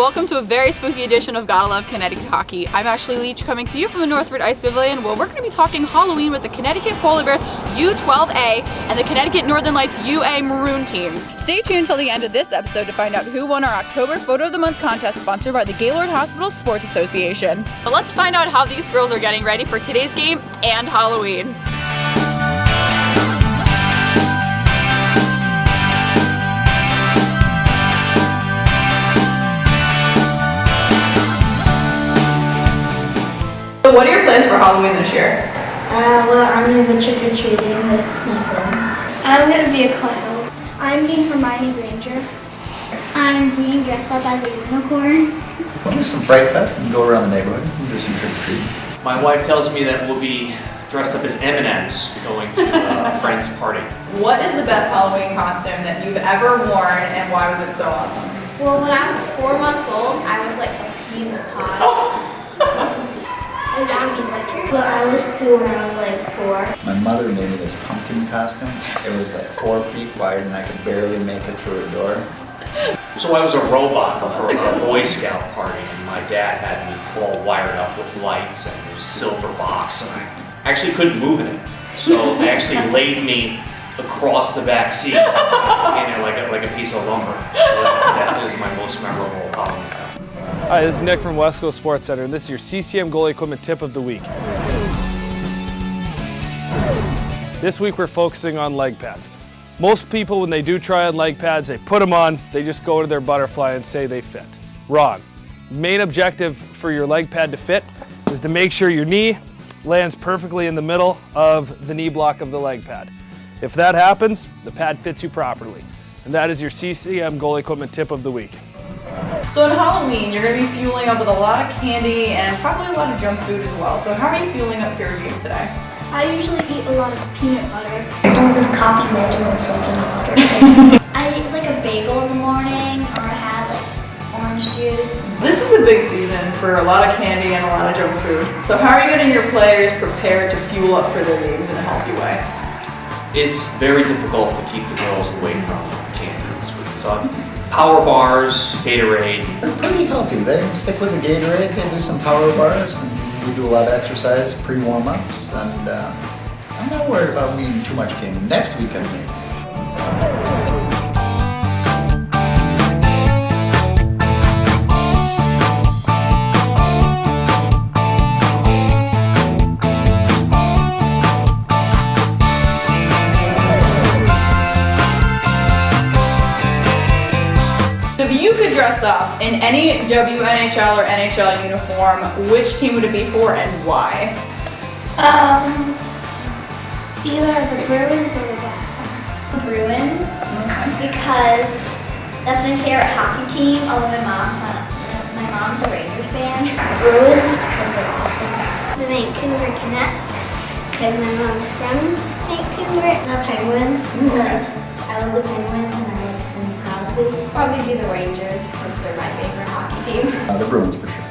welcome to a very spooky edition of Gotta Love Connecticut Hockey. I'm Ashley Leach, coming to you from the Northford Ice Pavilion, where we're going to be talking Halloween with the Connecticut Polar Bears U12A and the Connecticut Northern Lights UA Maroon teams. Stay tuned till the end of this episode to find out who won our October Photo of the Month contest sponsored by the Gaylord Hospital Sports Association. But let's find out how these girls are getting ready for today's game and Halloween. So what are your plans for Halloween this year? Well, I'm going to go trick-or-treating with my friends. I'm going to be a clown. I'm being Hermione Granger. I'm being dressed up as a unicorn. We'll do some Fright Fest and go around the neighborhood and do some trick-or-treating. My wife tells me that we'll be dressed up as M&Ms going to a friend's party. What is the best Halloween costume that you've ever worn and why was it so awesome? Well, when I was 4 months old, I was like a pea pod. A zombie licker. Well, I was 2 when I was like 4. My mother made me this pumpkin costume. It was like 4 feet wide and I could barely make it through a door. So I was a robot for a Boy Scout party, and my dad had me all wired up with lights and a silver box, and I actually couldn't move in it. So they actually laid me across the back seat in it like a piece of lumber. That is my most memorable Halloween costume. Hi, this is Nick from West Coast Sports Center, and this is your CCM goalie equipment tip of the week. This week we're focusing on leg pads. Most people, when they do try on leg pads, they put them on, they just go to their butterfly and say they fit. Wrong. Main objective for your leg pad to fit is to make sure your knee lands perfectly in the middle of the knee block of the leg pad. If that happens, the pad fits you properly. And that is your CCM goalie equipment tip of the week. So on Halloween, you're going to be fueling up with a lot of candy and probably a lot of junk food as well. So how are you fueling up for your game today? I usually eat a lot of peanut butter. I'm going to copy Megan and some peanut butter. I eat like a bagel in the morning, or I have like orange juice. This is a big season for a lot of candy and a lot of junk food. So how are you getting your players prepared to fuel up for their games in a healthy way? It's very difficult to keep the girls away from candy and sweets. So power bars, Gatorade. They're pretty healthy. They stick with the Gatorade, they do some power bars, and we do a lot of exercise, pre-warm-ups, and I'm not worried about eating too much candy. Next weekend, maybe. If you could dress up in any WNHL or NHL uniform, which team would it be for and why? Either the Bruins or the Blackhawks. Bruins, because that's my favorite hockey team, although my mom's a Ranger fan. Bruins because they're awesome. The Vancouver Canucks, because my mom's from Vancouver. The Penguins because I love the Penguins and I like Sidney Crosby. Probably be the Rangers, because they're my favorite hockey team. The Bruins for sure.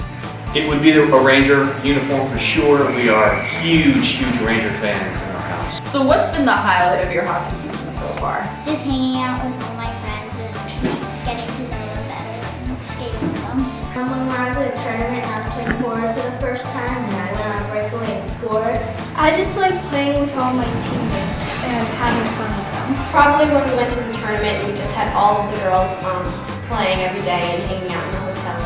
It would be a Ranger uniform for sure. We are huge Ranger fans in our house. So what's been the highlight of your hockey season so far? Just hanging out with all my friends and getting to know them better and skating with them. When I was at a tournament and I was playing forward for the first time and I went on a breakaway and scored, I just like playing with all my teammates and having fun with them. Probably when we went to the tournament, we just had all of the girls playing every day and hanging out in the hotel.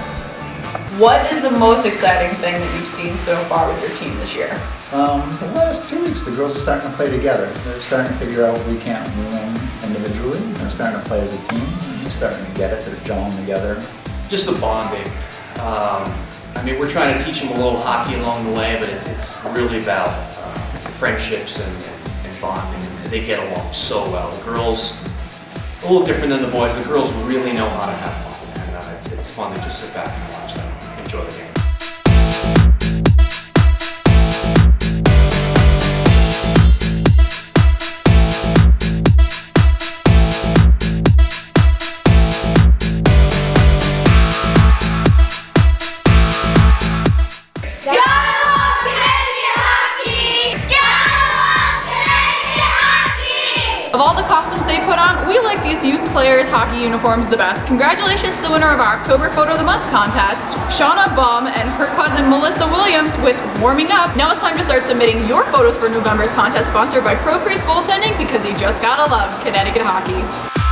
What is the most exciting thing that you've seen so far with your team this year? The last 2 weeks, the girls are starting to play together. They're starting to figure out what we can't win individually. They're starting to play as a team. They're starting to get it. They're gelling together. Just the bonding. I mean, we're trying to teach them a little hockey along the way, but it's really about friendships and bonding. And they get along so well. The girls, a little different than the boys. The girls really know how to have fun, and it's fun to just sit back and watch them enjoy the game. Of all the costumes they put on, we like these youth players' hockey uniforms the best. Congratulations to the winner of our October Photo of the Month contest, Shauna Baum and her cousin Melissa Williams with Warming Up. Now it's time to start submitting your photos for November's contest, sponsored by Pro Crease Goaltending, because you just gotta love Connecticut hockey.